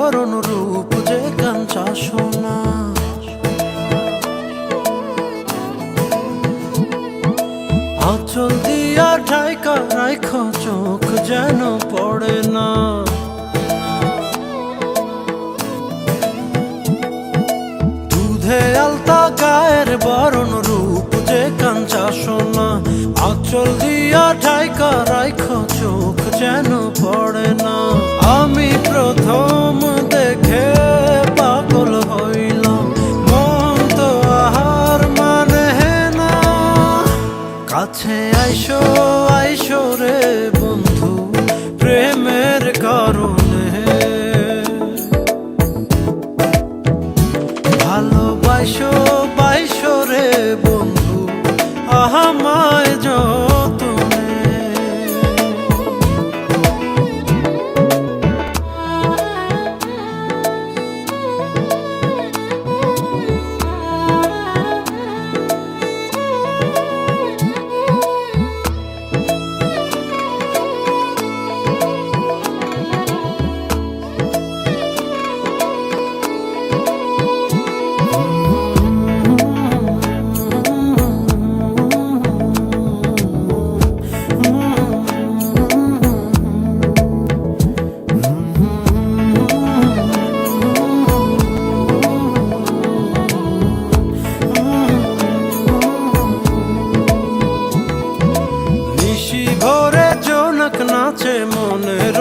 বরণ রূপ যে কাঞ্চা সোনা। আঁচল দিয়া ঢাইকা রাইখ চোখ যেন পড়ে না। দুধে আলতা গায়ের বরণ রূপ যে কাঞ্চা সোনা। আঁচল দিয়া ঢাইকা রাইখ চোখ যেন পড়ে না। আমি প্রথম দেখে পাগল হইলাম, মন তো আহার মানে না। কাছে আইসো আইসো রে বন্ধু প্রেমের কারণে। ভালোবাসো বাইসো রে বন্ধু আমায় যতনে। ভোরে জোনাক নাচে মনের